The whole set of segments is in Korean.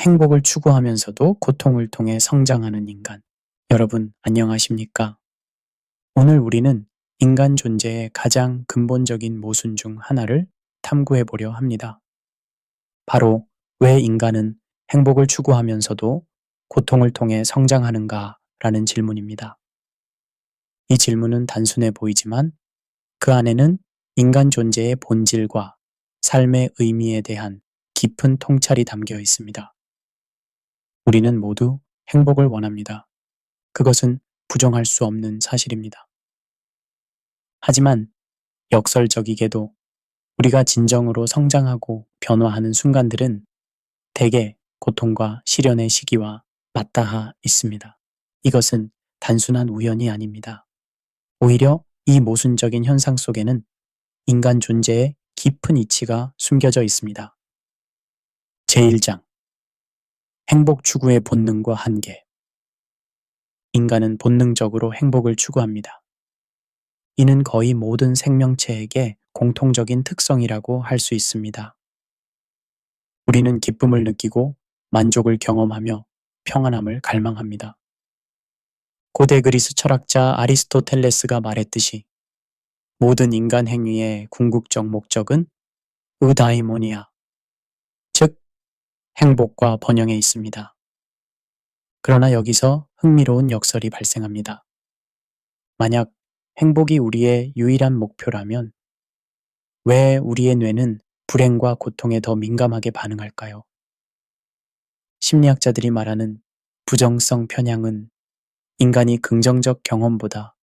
행복을 추구하면서도 고통을 통해 성장하는 인간. 여러분, 안녕하십니까? 오늘 우리는 인간 존재의 가장 근본적인 모순 중 하나를 탐구해 보려 합니다. 바로 왜 인간은 행복을 추구하면서도 고통을 통해 성장하는가 라는 질문입니다. 이 질문은 단순해 보이지만 그 안에는 인간 존재의 본질과 삶의 의미에 대한 깊은 통찰이 담겨 있습니다. 우리는 모두 행복을 원합니다. 그것은 부정할 수 없는 사실입니다. 하지만 역설적이게도 우리가 진정으로 성장하고 변화하는 순간들은 대개 고통과 시련의 시기와 맞닿아 있습니다. 이것은 단순한 우연이 아닙니다. 오히려 이 모순적인 현상 속에는 인간 존재의 깊은 이치가 숨겨져 있습니다. 제1장 행복 추구의 본능과 한계. 인간은 본능적으로 행복을 추구합니다. 이는 거의 모든 생명체에게 공통적인 특성이라고 할 수 있습니다. 우리는 기쁨을 느끼고 만족을 경험하며 평안함을 갈망합니다. 고대 그리스 철학자 아리스토텔레스가 말했듯이 모든 인간 행위의 궁극적 목적은 의다이모니아, 즉 행복과 번영에 있습니다. 그러나 여기서 흥미로운 역설이 발생합니다. 만약 행복이 우리의 유일한 목표라면 왜 우리의 뇌는 불행과 고통에 더 민감하게 반응할까요? 심리학자들이 말하는 부정성 편향은 인간이 긍정적 경험보다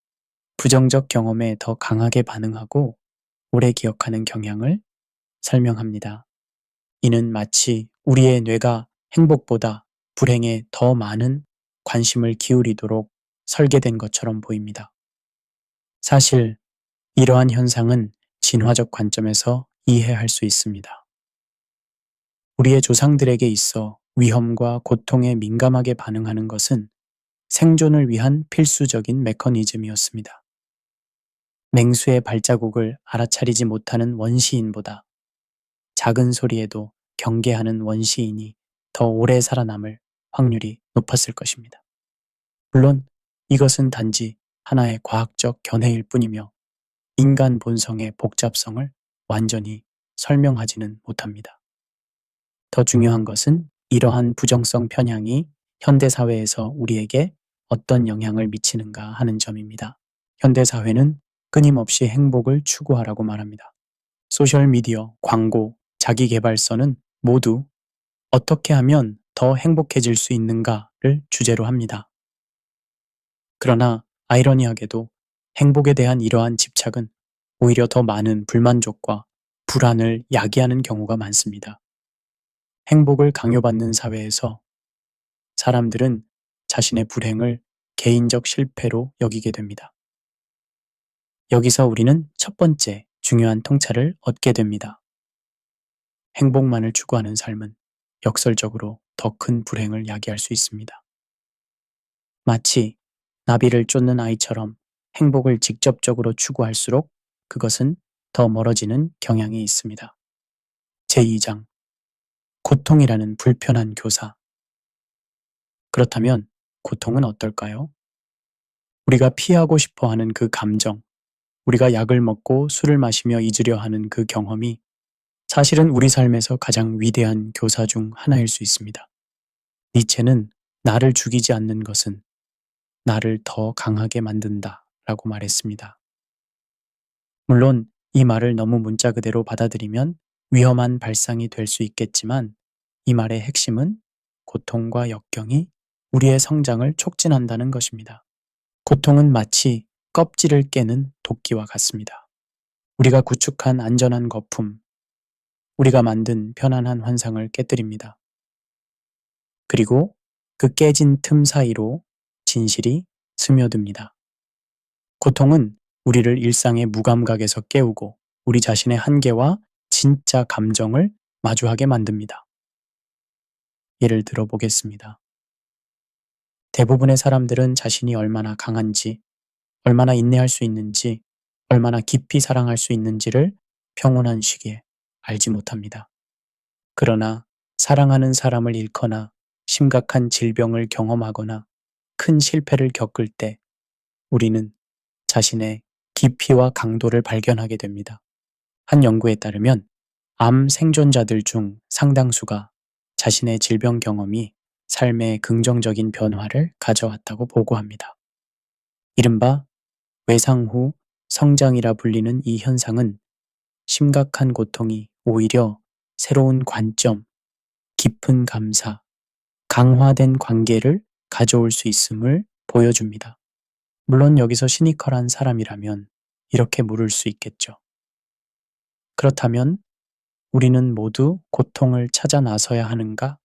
부정적 경험에 더 강하게 반응하고 오래 기억하는 경향을 설명합니다. 이는 마치 우리의 뇌가 행복보다 불행에 더 많은 관심을 기울이도록 설계된 것처럼 보입니다. 사실 이러한 현상은 진화적 관점에서 이해할 수 있습니다. 우리의 조상들에게 있어 위험과 고통에 민감하게 반응하는 것은 생존을 위한 필수적인 메커니즘이었습니다. 맹수의 발자국을 알아차리지 못하는 원시인보다 작은 소리에도 경계하는 원시인이 더 오래 살아남을 확률이 높았을 것입니다. 물론 이것은 단지 하나의 과학적 견해일 뿐이며 인간 본성의 복잡성을 완전히 설명하지는 못합니다. 더 중요한 것은 이러한 부정성 편향이 현대사회에서 우리에게 어떤 영향을 미치는가 하는 점입니다. 현대사회는 끊임없이 행복을 추구하라고 말합니다. 소셜미디어, 광고, 자기계발서는 모두 어떻게 하면 더 행복해질 수 있는가를 주제로 합니다. 그러나 아이러니하게도 행복에 대한 이러한 집착은 오히려 더 많은 불만족과 불안을 야기하는 경우가 많습니다. 행복을 강요받는 사회에서 사람들은 자신의 불행을 개인적 실패로 여기게 됩니다. 여기서 우리는 첫 번째 중요한 통찰을 얻게 됩니다. 행복만을 추구하는 삶은 역설적으로 더 큰 불행을 야기할 수 있습니다. 마치 나비를 쫓는 아이처럼 행복을 직접적으로 추구할수록 그것은 더 멀어지는 경향이 있습니다. 제2장 고통이라는 불편한 교사. 그렇다면 고통은 어떨까요? 우리가 피하고 싶어 하는 그 감정, 우리가 약을 먹고 술을 마시며 잊으려 하는 그 경험이 사실은 우리 삶에서 가장 위대한 교사 중 하나일 수 있습니다. 니체는 나를 죽이지 않는 것은 나를 더 강하게 만든다 라고 말했습니다. 물론 이 말을 너무 문자 그대로 받아들이면 위험한 발상이 될 수 있겠지만 이 말의 핵심은 고통과 역경이 우리의 성장을 촉진한다는 것입니다. 고통은 마치 껍질을 깨는 도끼와 같습니다. 우리가 구축한 안전한 거품, 우리가 만든 편안한 환상을 깨뜨립니다. 그리고 그 깨진 틈 사이로 진실이 스며듭니다. 고통은 우리를 일상의 무감각에서 깨우고 우리 자신의 한계와 진짜 감정을 마주하게 만듭니다. 예를 들어 보겠습니다. 대부분의 사람들은 자신이 얼마나 강한지, 얼마나 인내할 수 있는지, 얼마나 깊이 사랑할 수 있는지를 평온한 시기에 알지 못합니다. 그러나 사랑하는 사람을 잃거나 심각한 질병을 경험하거나 큰 실패를 겪을 때 우리는 자신의 깊이와 강도를 발견하게 됩니다. 한 연구에 따르면 암 생존자들 중 상당수가 자신의 질병 경험이 삶에 긍정적인 변화를 가져왔다고 보고합니다. 이른바 외상 후 성장이라 불리는 이 현상은 심각한 고통이 오히려 새로운 관점, 깊은 감사, 강화된 관계를 가져올 수 있음을 보여줍니다. 물론 여기서 시니컬한 사람이라면 이렇게 물을 수 있겠죠. 그렇다면 우리는 모두 고통을 찾아 나서야 하는가?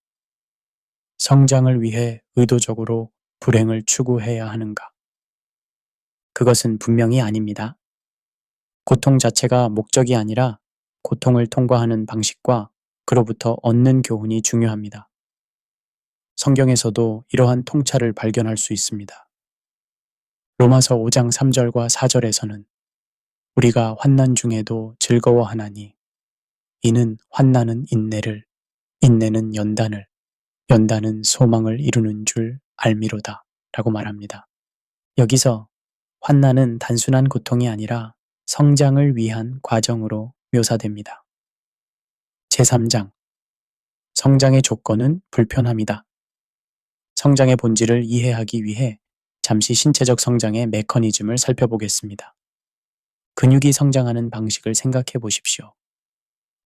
성장을 위해 의도적으로 불행을 추구해야 하는가? 그것은 분명히 아닙니다. 고통 자체가 목적이 아니라 고통을 통과하는 방식과 그로부터 얻는 교훈이 중요합니다. 성경에서도 이러한 통찰을 발견할 수 있습니다. 로마서 5장 3절과 4절에서는 우리가 환난 중에도 즐거워하나니 이는 환난은 인내를, 인내는 연단을, 연단은 소망을 이루는 줄 알미로다 라고 말합니다. 여기서 환난은 단순한 고통이 아니라 성장을 위한 과정으로 묘사됩니다. 제3장 성장의 조건은 불편함이다. 성장의 본질을 이해하기 위해 잠시 신체적 성장의 메커니즘을 살펴보겠습니다. 근육이 성장하는 방식을 생각해 보십시오.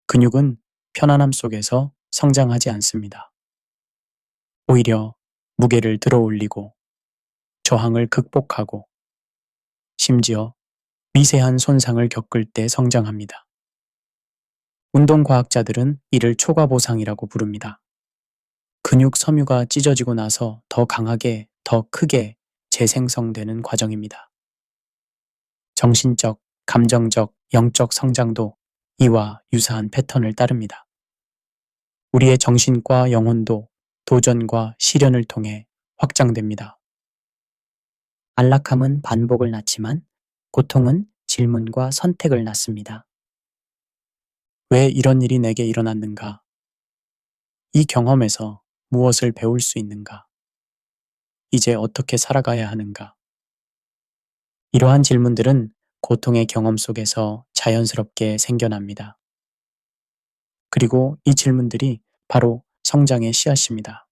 근육은 편안함 속에서 성장하지 않습니다. 오히려 무게를 들어 올리고 저항을 극복하고 심지어 미세한 손상을 겪을 때 성장합니다. 운동과학자들은 이를 초과보상이라고 부릅니다. 근육 섬유가 찢어지고 나서 더 강하게, 더 크게 재생성되는 과정입니다. 정신적, 감정적, 영적 성장도 이와 유사한 패턴을 따릅니다. 우리의 정신과 영혼도 도전과 시련을 통해 확장됩니다. 안락함은 반복을 낳지만 고통은 질문과 선택을 낳습니다. 왜 이런 일이 내게 일어났는가? 이 경험에서 무엇을 배울 수 있는가? 이제 어떻게 살아가야 하는가? 이러한 질문들은 고통의 경험 속에서 자연스럽게 생겨납니다. 그리고 이 질문들이 바로 성장의 씨앗입니다.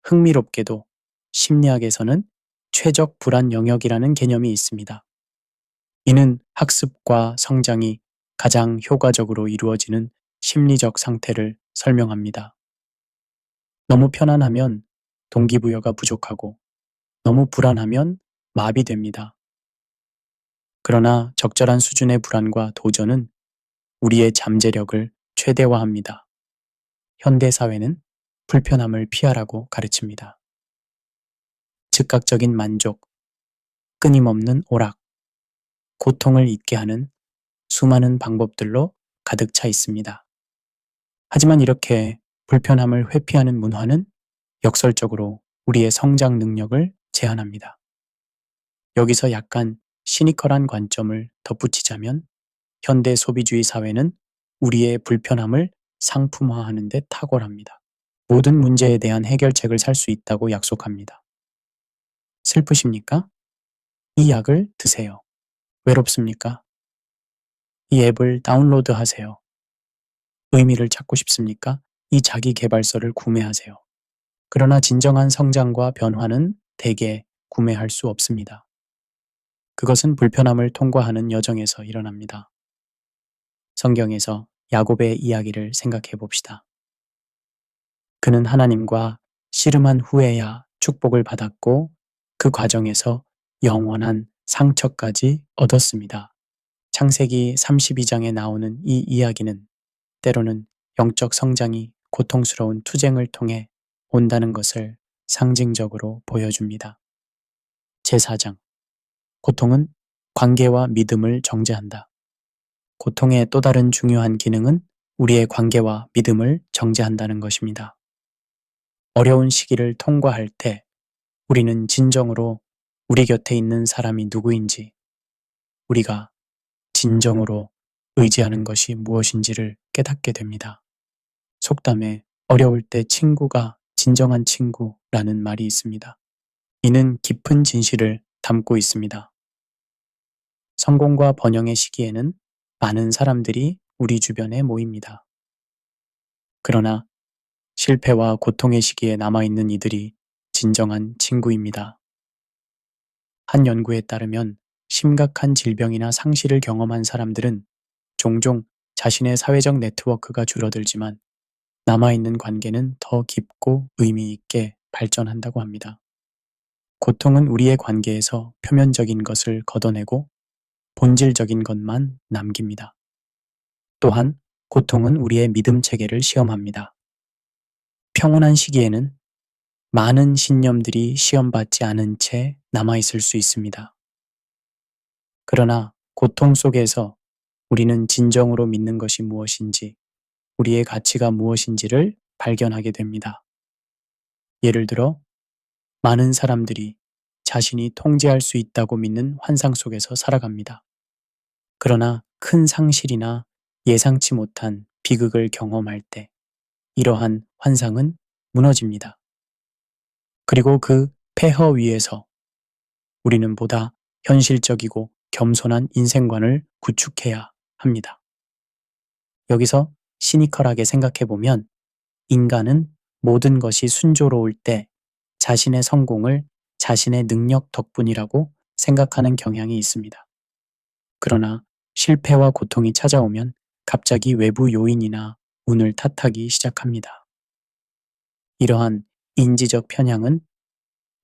흥미롭게도 심리학에서는 최적 불안 영역이라는 개념이 있습니다. 이는 학습과 성장이 가장 효과적으로 이루어지는 심리적 상태를 설명합니다. 너무 편안하면 동기부여가 부족하고 너무 불안하면 마비됩니다. 그러나 적절한 수준의 불안과 도전은 우리의 잠재력을 최대화합니다. 현대사회는 불편함을 피하라고 가르칩니다. 즉각적인 만족, 끊임없는 오락, 고통을 잊게 하는 수많은 방법들로 가득 차 있습니다. 하지만 이렇게 불편함을 회피하는 문화는 역설적으로 우리의 성장 능력을 제한합니다. 여기서 약간 시니컬한 관점을 덧붙이자면 현대 소비주의 사회는 우리의 불편함을 상품화하는 데 탁월합니다. 모든 문제에 대한 해결책을 살 수 있다고 약속합니다. 슬프십니까? 이 약을 드세요. 외롭습니까? 이 앱을 다운로드 하세요. 의미를 찾고 싶습니까? 이 자기 개발서를 구매하세요. 그러나 진정한 성장과 변화는 대개 구매할 수 없습니다. 그것은 불편함을 통과하는 여정에서 일어납니다. 성경에서 야곱의 이야기를 생각해 봅시다. 그는 하나님과 씨름한 후에야 축복을 받았고 그 과정에서 영원한 상처까지 얻었습니다. 창세기 32장에 나오는 이 이야기는 때로는 영적 성장이 고통스러운 투쟁을 통해 온다는 것을 상징적으로 보여줍니다. 제4장 고통은 관계와 믿음을 정죄한다. 고통의 또 다른 중요한 기능은 우리의 관계와 믿음을 정죄한다는 것입니다. 어려운 시기를 통과할 때 우리는 진정으로 우리 곁에 있는 사람이 누구인지, 우리가 진정으로 의지하는 것이 무엇인지를 깨닫게 됩니다. 속담에 어려울 때 친구가 진정한 친구라는 말이 있습니다. 이는 깊은 진실을 담고 있습니다. 성공과 번영의 시기에는 많은 사람들이 우리 주변에 모입니다. 그러나 실패와 고통의 시기에 남아있는 이들이 진정한 친구입니다. 한 연구에 따르면 심각한 질병이나 상실을 경험한 사람들은 종종 자신의 사회적 네트워크가 줄어들지만 남아있는 관계는 더 깊고 의미 있게 발전한다고 합니다. 고통은 우리의 관계에서 표면적인 것을 걷어내고 본질적인 것만 남깁니다. 또한 고통은 우리의 믿음 체계를 시험합니다. 평온한 시기에는 많은 신념들이 시험받지 않은 채 남아있을 수 있습니다. 그러나 고통 속에서 우리는 진정으로 믿는 것이 무엇인지, 우리의 가치가 무엇인지를 발견하게 됩니다. 예를 들어, 많은 사람들이 자신이 통제할 수 있다고 믿는 환상 속에서 살아갑니다. 그러나 큰 상실이나 예상치 못한 비극을 경험할 때 이러한 환상은 무너집니다. 그리고 그 폐허 위에서 우리는 보다 현실적이고 겸손한 인생관을 구축해야 합니다. 여기서 시니컬하게 생각해보면 인간은 모든 것이 순조로울 때 자신의 성공을 자신의 능력 덕분이라고 생각하는 경향이 있습니다. 그러나 실패와 고통이 찾아오면 갑자기 외부 요인이나 운을 탓하기 시작합니다. 이러한 인지적 편향은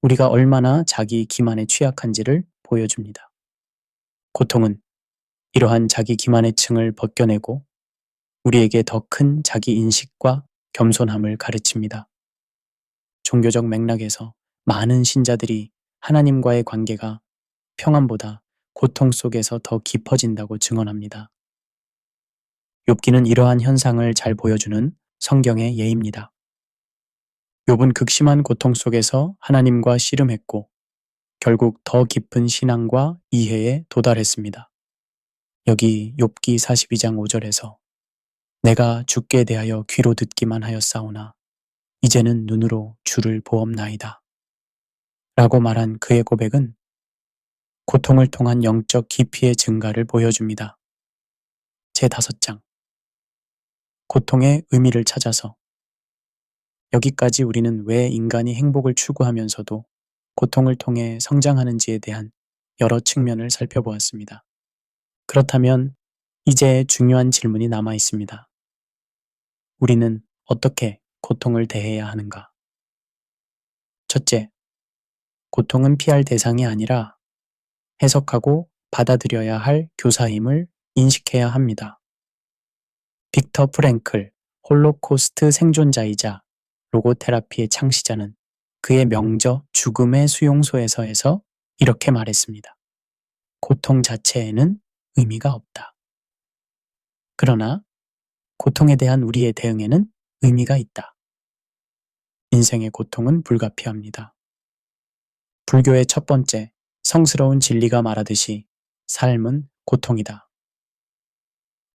우리가 얼마나 자기 기만에 취약한지를 보여줍니다. 고통은 이러한 자기 기만의 층을 벗겨내고 우리에게 더 큰 자기 인식과 겸손함을 가르칩니다. 종교적 맥락에서 많은 신자들이 하나님과의 관계가 평안보다 고통 속에서 더 깊어진다고 증언합니다. 욥기는 이러한 현상을 잘 보여주는 성경의 예입니다. 욥은 극심한 고통 속에서 하나님과 씨름했고 결국 더 깊은 신앙과 이해에 도달했습니다. 여기 욥기 42장 5절에서 내가 주께 대하여 귀로 듣기만 하였사오나 이제는 눈으로 주를 보옵나이다 라고 말한 그의 고백은 고통을 통한 영적 깊이의 증가를 보여줍니다. 제5장 고통의 의미를 찾아서 여기까지 우리는 왜 인간이 행복을 추구하면서도 고통을 통해 성장하는지에 대한 여러 측면을 살펴보았습니다. 그렇다면 이제 중요한 질문이 남아 있습니다. 우리는 어떻게 고통을 대해야 하는가? 첫째, 고통은 피할 대상이 아니라 해석하고 받아들여야 할 교사임을 인식해야 합니다. 빅터 프랭클, 홀로코스트 생존자이자 로고테라피의 창시자는 그의 명저 죽음의 수용소에서 이렇게 말했습니다. 고통 자체에는 의미가 없다. 그러나 고통에 대한 우리의 대응에는 의미가 있다. 인생의 고통은 불가피합니다. 불교의 첫 번째 성스러운 진리가 말하듯이 삶은 고통이다.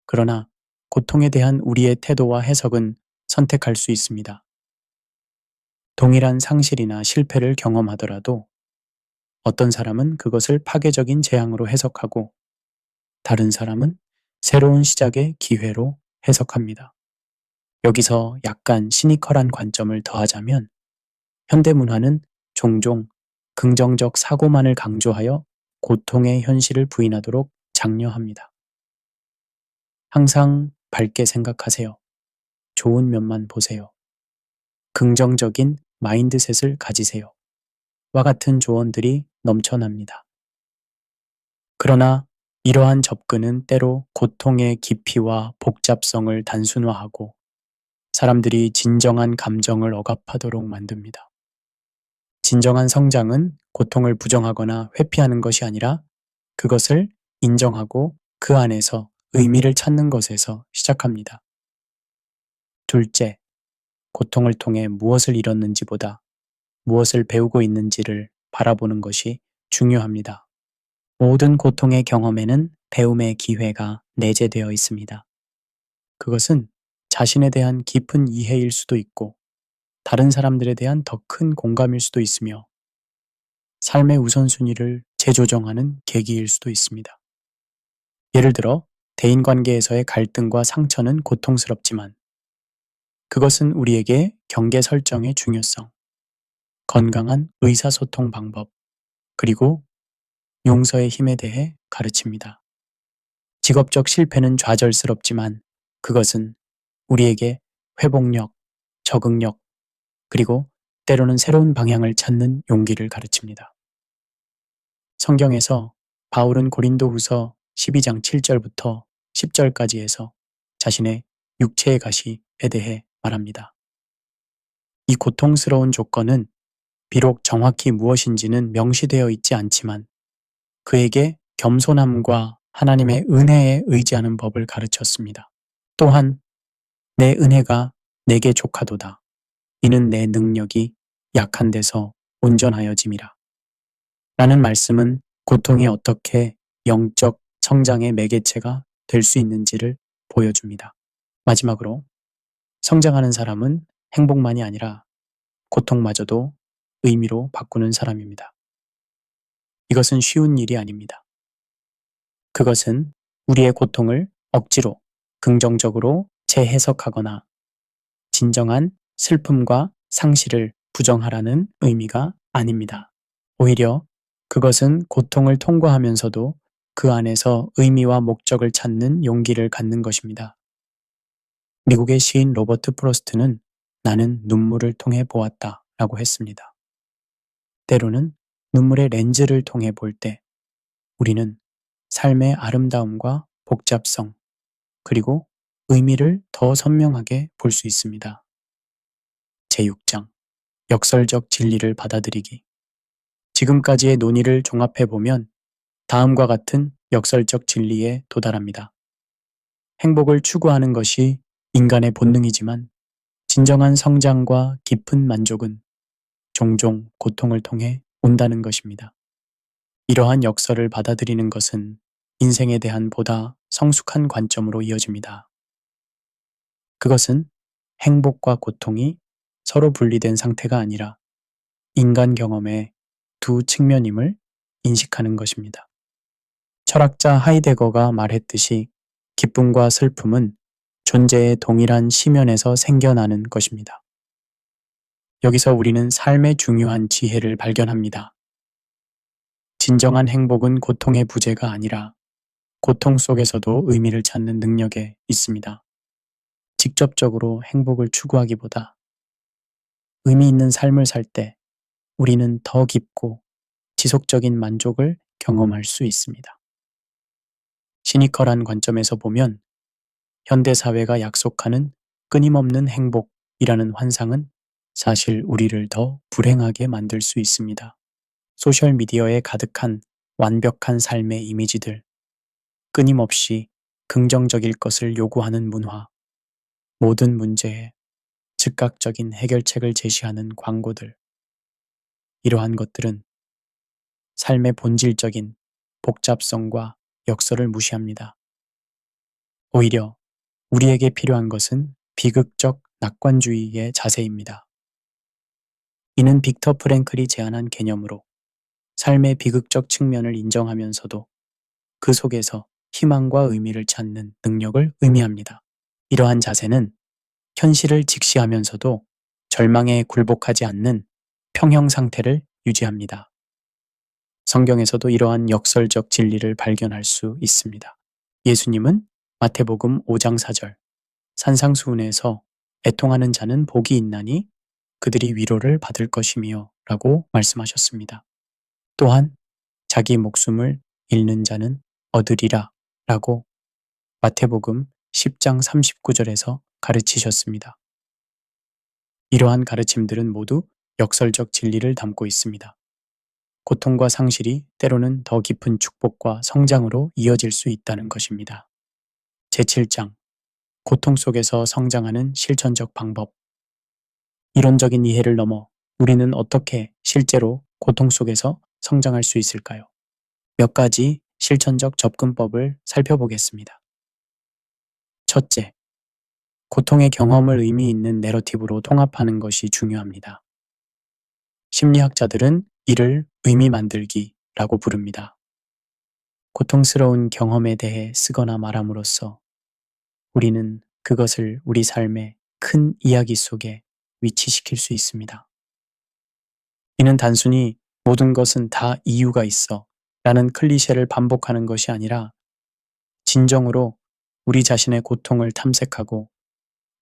그러나 고통에 대한 우리의 태도와 해석은 선택할 수 있습니다. 동일한 상실이나 실패를 경험하더라도 어떤 사람은 그것을 파괴적인 재앙으로 해석하고 다른 사람은 새로운 시작의 기회로 해석합니다. 여기서 약간 시니컬한 관점을 더하자면 현대문화는 종종 긍정적 사고만을 강조하여 고통의 현실을 부인하도록 장려합니다. 항상 밝게 생각하세요. 좋은 면만 보세요. 긍정적인 마인드셋을 가지세요. 와 같은 조언들이 넘쳐납니다. 그러나 이러한 접근은 때로 고통의 깊이와 복잡성을 단순화하고 사람들이 진정한 감정을 억압하도록 만듭니다. 진정한 성장은 고통을 부정하거나 회피하는 것이 아니라 그것을 인정하고 그 안에서 의미를 찾는 것에서 시작합니다. 둘째, 고통을 통해 무엇을 잃었는지보다 무엇을 배우고 있는지를 바라보는 것이 중요합니다. 모든 고통의 경험에는 배움의 기회가 내재되어 있습니다. 그것은 자신에 대한 깊은 이해일 수도 있고 다른 사람들에 대한 더 큰 공감일 수도 있으며 삶의 우선순위를 재조정하는 계기일 수도 있습니다. 예를 들어 대인관계에서의 갈등과 상처는 고통스럽지만 그것은 우리에게 경계 설정의 중요성, 건강한 의사소통 방법, 그리고 용서의 힘에 대해 가르칩니다. 직업적 실패는 좌절스럽지만 그것은 우리에게 회복력, 적응력, 그리고 때로는 새로운 방향을 찾는 용기를 가르칩니다. 성경에서 바울은 고린도후서 12장 7절부터 10절까지에서 자신의 육체의 가시에 대해 말합니다. 이 고통스러운 조건은 비록 정확히 무엇인지는 명시되어 있지 않지만 그에게 겸손함과 하나님의 은혜에 의지하는 법을 가르쳤습니다. 또한 내 은혜가 내게 족하도다. 이는 내 능력이 약한 데서 온전하여짐이라. 라는 말씀은 고통이 어떻게 영적 성장의 매개체가 될 수 있는지를 보여줍니다. 마지막으로 성장하는 사람은 행복만이 아니라 고통마저도 의미로 바꾸는 사람입니다. 이것은 쉬운 일이 아닙니다. 그것은 우리의 고통을 억지로 긍정적으로 재해석하거나 진정한 슬픔과 상실을 부정하라는 의미가 아닙니다. 오히려 그것은 고통을 통과하면서도 그 안에서 의미와 목적을 찾는 용기를 갖는 것입니다. 미국의 시인 로버트 프로스트는 나는 눈물을 통해 보았다 라고 했습니다. 때로는 눈물의 렌즈를 통해 볼 때 우리는 삶의 아름다움과 복잡성, 그리고 의미를 더 선명하게 볼 수 있습니다. 제6장 역설적 진리를 받아들이기. 지금까지의 논의를 종합해보면 다음과 같은 역설적 진리에 도달합니다. 행복을 추구하는 것이 인간의 본능이지만 진정한 성장과 깊은 만족은 종종 고통을 통해 온다는 것입니다. 이러한 역설을 받아들이는 것은 인생에 대한 보다 성숙한 관점으로 이어집니다. 그것은 행복과 고통이 서로 분리된 상태가 아니라 인간 경험의 두 측면임을 인식하는 것입니다. 철학자 하이데거가 말했듯이 기쁨과 슬픔은 존재의 동일한 시면에서 생겨나는 것입니다. 여기서 우리는 삶의 중요한 지혜를 발견합니다. 진정한 행복은 고통의 부재가 아니라 고통 속에서도 의미를 찾는 능력에 있습니다. 직접적으로 행복을 추구하기보다 의미 있는 삶을 살 때 우리는 더 깊고 지속적인 만족을 경험할 수 있습니다. 시니컬한 관점에서 보면 현대사회가 약속하는 끊임없는 행복이라는 환상은 사실 우리를 더 불행하게 만들 수 있습니다. 소셜미디어에 가득한 완벽한 삶의 이미지들, 끊임없이 긍정적일 것을 요구하는 문화, 모든 문제에 즉각적인 해결책을 제시하는 광고들, 이러한 것들은 삶의 본질적인 복잡성과 역설을 무시합니다. 오히려 우리에게 필요한 것은 비극적 낙관주의의 자세입니다. 이는 빅터 프랭클이 제안한 개념으로 삶의 비극적 측면을 인정하면서도 그 속에서 희망과 의미를 찾는 능력을 의미합니다. 이러한 자세는 현실을 직시하면서도 절망에 굴복하지 않는 평형 상태를 유지합니다. 성경에서도 이러한 역설적 진리를 발견할 수 있습니다. 예수님은 마태복음 5장 4절 산상수훈에서 애통하는 자는 복이 있나니 그들이 위로를 받을 것이며 라고 말씀하셨습니다. 또한 자기 목숨을 잃는 자는 얻으리라 라고 마태복음 10장 39절에서 가르치셨습니다. 이러한 가르침들은 모두 역설적 진리를 담고 있습니다. 고통과 상실이 때로는 더 깊은 축복과 성장으로 이어질 수 있다는 것입니다. 제7장 고통 속에서 성장하는 실천적 방법. 이론적인 이해를 넘어 우리는 어떻게 실제로 고통 속에서 성장할 수 있을까요? 몇 가지 실천적 접근법을 살펴보겠습니다. 첫째, 고통의 경험을 의미 있는 내러티브로 통합하는 것이 중요합니다. 심리학자들은 이를 의미 만들기라고 부릅니다. 고통스러운 경험에 대해 쓰거나 말함으로써 우리는 그것을 우리 삶의 큰 이야기 속에 위치시킬 수 있습니다. 이는 단순히 모든 것은 다 이유가 있어 라는 클리셰를 반복하는 것이 아니라 진정으로 우리 자신의 고통을 탐색하고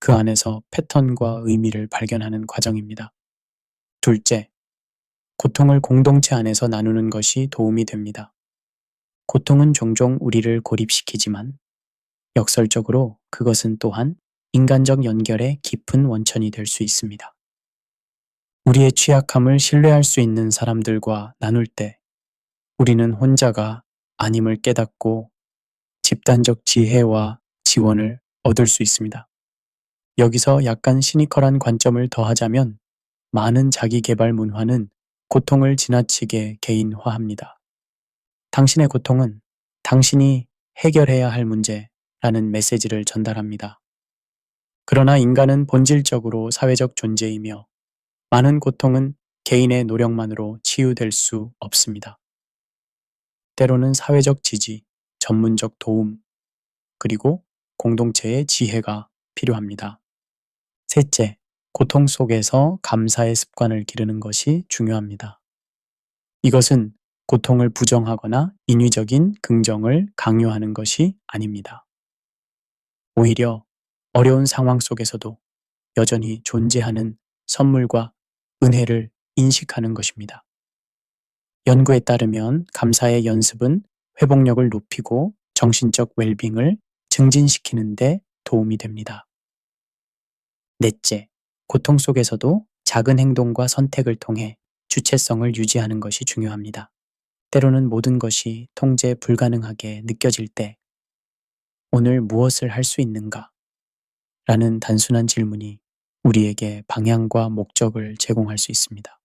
그 안에서 패턴과 의미를 발견하는 과정입니다. 둘째, 고통을 공동체 안에서 나누는 것이 도움이 됩니다. 고통은 종종 우리를 고립시키지만 역설적으로 그것은 또한 인간적 연결의 깊은 원천이 될 수 있습니다. 우리의 취약함을 신뢰할 수 있는 사람들과 나눌 때 우리는 혼자가 아님을 깨닫고 집단적 지혜와 지원을 얻을 수 있습니다. 여기서 약간 시니컬한 관점을 더하자면 많은 자기계발 문화는 고통을 지나치게 개인화합니다. 당신의 고통은 당신이 해결해야 할 문제라는 메시지를 전달합니다. 그러나 인간은 본질적으로 사회적 존재이며 많은 고통은 개인의 노력만으로 치유될 수 없습니다. 때로는 사회적 지지, 전문적 도움, 그리고 공동체의 지혜가 필요합니다. 셋째, 고통 속에서 감사의 습관을 기르는 것이 중요합니다. 이것은 고통을 부정하거나 인위적인 긍정을 강요하는 것이 아닙니다. 오히려 어려운 상황 속에서도 여전히 존재하는 선물과 은혜를 인식하는 것입니다. 연구에 따르면 감사의 연습은 회복력을 높이고 정신적 웰빙을 증진시키는 데 도움이 됩니다. 넷째, 고통 속에서도 작은 행동과 선택을 통해 주체성을 유지하는 것이 중요합니다. 때로는 모든 것이 통제 불가능하게 느껴질 때 오늘 무엇을 할 수 있는가? 라는 단순한 질문이 우리에게 방향과 목적을 제공할 수 있습니다.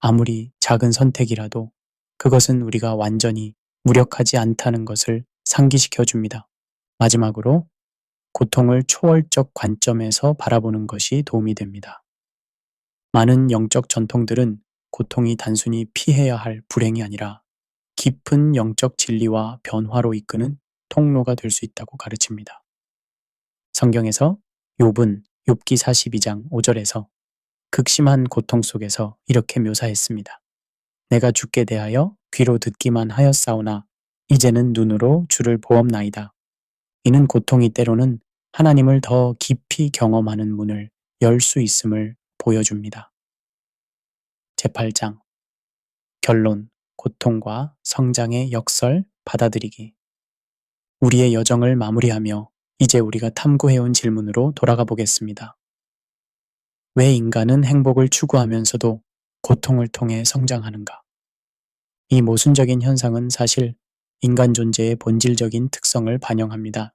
아무리 작은 선택이라도 그것은 우리가 완전히 무력하지 않다는 것을 상기시켜 줍니다. 마지막으로 고통을 초월적 관점에서 바라보는 것이 도움이 됩니다. 많은 영적 전통들은 고통이 단순히 피해야 할 불행이 아니라 깊은 영적 진리와 변화로 이끄는 통로가 될 수 있다고 가르칩니다. 성경에서 욥은 욥기 42장 5절에서 극심한 고통 속에서 이렇게 묘사했습니다. 내가 주께 대하여 귀로 듣기만 하였사오나 이제는 눈으로 주를 보옵나이다. 이는 고통이 때로는 하나님을 더 깊이 경험하는 문을 열 수 있음을 보여줍니다. 제8장 결론, 고통과 성장의 역설 받아들이기. 우리의 여정을 마무리하며 이제 우리가 탐구해온 질문으로 돌아가 보겠습니다. 왜 인간은 행복을 추구하면서도 고통을 통해 성장하는가? 이 모순적인 현상은 사실 인간 존재의 본질적인 특성을 반영합니다.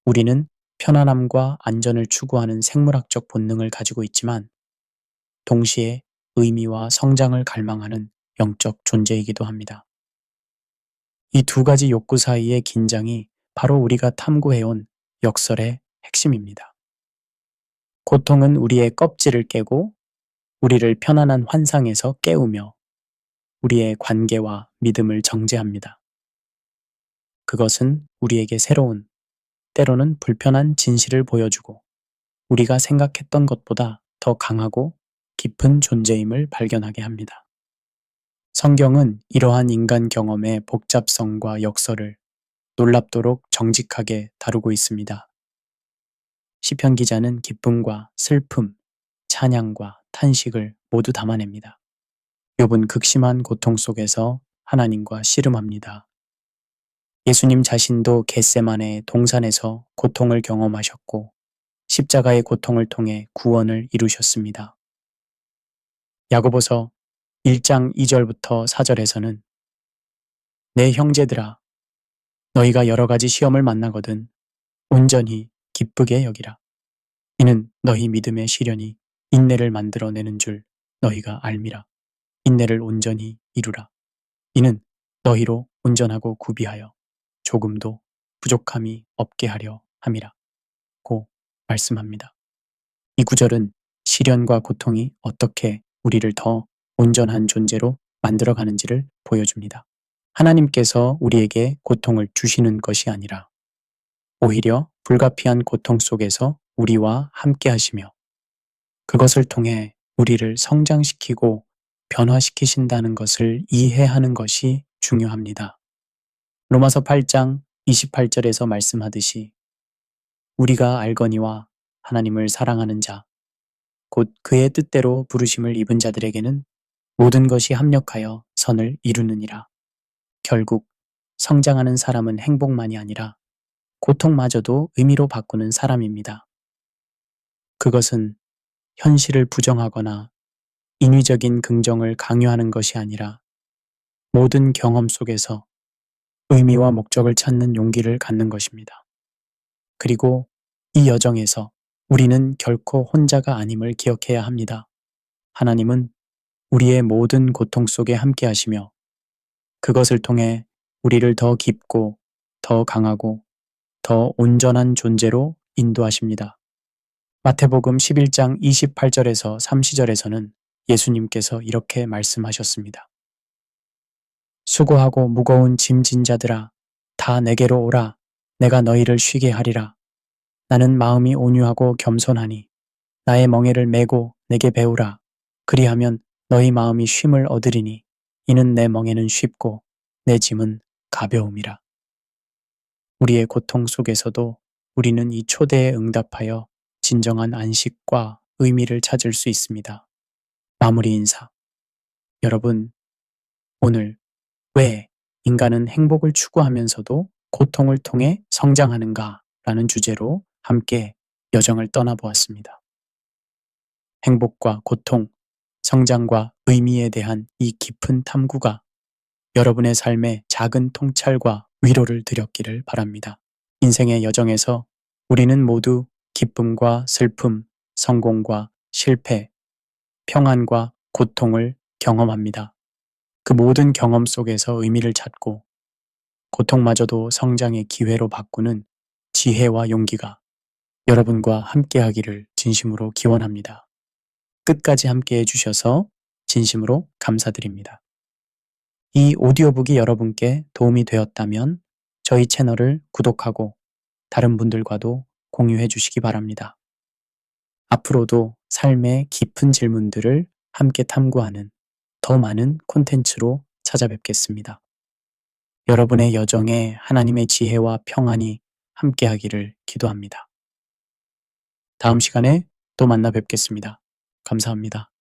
우리는 편안함과 안전을 추구하는 생물학적 본능을 가지고 있지만 동시에 의미와 성장을 갈망하는 영적 존재이기도 합니다. 이 두 가지 욕구 사이의 긴장이 바로 우리가 탐구해온 역설의 핵심입니다. 고통은 우리의 껍질을 깨고 우리를 편안한 환상에서 깨우며 우리의 관계와 믿음을 정죄합니다. 그것은 우리에게 새로운, 때로는 불편한 진실을 보여주고 우리가 생각했던 것보다 더 강하고 깊은 존재임을 발견하게 합니다. 성경은 이러한 인간 경험의 복잡성과 역설을 놀랍도록 정직하게 다루고 있습니다. 시편 기자는 기쁨과 슬픔, 찬양과 탄식을 모두 담아냅니다. 욥은 극심한 고통 속에서 하나님과 씨름합니다. 예수님 자신도 겟세마네 동산에서 고통을 경험하셨고 십자가의 고통을 통해 구원을 이루셨습니다. 야고보서 1장 2절부터 4절에서는 내 형제들아 너희가 여러 가지 시험을 만나거든 온전히 기쁘게 여기라. 이는 너희 믿음의 시련이 인내를 만들어내는 줄 너희가 알미라. 인내를 온전히 이루라. 이는 너희로 온전하고 구비하여 조금도 부족함이 없게 하려 함이라. 고 말씀합니다. 이 구절은 시련과 고통이 어떻게 우리를 더 온전한 존재로 만들어가는지를 보여줍니다. 하나님께서 우리에게 고통을 주시는 것이 아니라 오히려 불가피한 고통 속에서 우리와 함께 하시며 그것을 통해 우리를 성장시키고 변화시키신다는 것을 이해하는 것이 중요합니다. 로마서 8장 28절에서 말씀하듯이 우리가 알거니와 하나님을 사랑하는 자, 곧 그의 뜻대로 부르심을 입은 자들에게는 모든 것이 합력하여 선을 이루느니라. 결국 성장하는 사람은 행복만이 아니라 고통마저도 의미로 바꾸는 사람입니다. 그것은 현실을 부정하거나 인위적인 긍정을 강요하는 것이 아니라 모든 경험 속에서 의미와 목적을 찾는 용기를 갖는 것입니다. 그리고 이 여정에서 우리는 결코 혼자가 아님을 기억해야 합니다. 하나님은 우리의 모든 고통 속에 함께 하시며 그것을 통해 우리를 더 깊고 더 강하고 더 온전한 존재로 인도하십니다. 마태복음 11장 28절에서 30절에서는 예수님께서 이렇게 말씀하셨습니다. 수고하고 무거운 짐진 자들아, 다 내게로 오라. 내가 너희를 쉬게 하리라. 나는 마음이 온유하고 겸손하니 나의 멍에를 메고 내게 배우라. 그리하면 너희 마음이 쉼을 얻으리니 이는 내 멍에는 쉽고 내 짐은 가벼움이라. 우리의 고통 속에서도 우리는 이 초대에 응답하여 진정한 안식과 의미를 찾을 수 있습니다. 마무리 인사. 여러분, 오늘 왜 인간은 행복을 추구하면서도 고통을 통해 성장하는가 라는 주제로 함께 여정을 떠나보았습니다. 행복과 고통, 성장과 의미에 대한 이 깊은 탐구가 여러분의 삶에 작은 통찰과 위로를 드렸기를 바랍니다. 인생의 여정에서 우리는 모두 기쁨과 슬픔, 성공과 실패, 평안과 고통을 경험합니다. 그 모든 경험 속에서 의미를 찾고 고통마저도 성장의 기회로 바꾸는 지혜와 용기가 여러분과 함께하기를 진심으로 기원합니다. 끝까지 함께해 주셔서 진심으로 감사드립니다. 이 오디오북이 여러분께 도움이 되었다면 저희 채널을 구독하고 다른 분들과도 공유해 주시기 바랍니다. 앞으로도 삶의 깊은 질문들을 함께 탐구하는 더 많은 콘텐츠로 찾아뵙겠습니다. 여러분의 여정에 하나님의 지혜와 평안이 함께하기를 기도합니다. 다음 시간에 또 만나 뵙겠습니다. 감사합니다.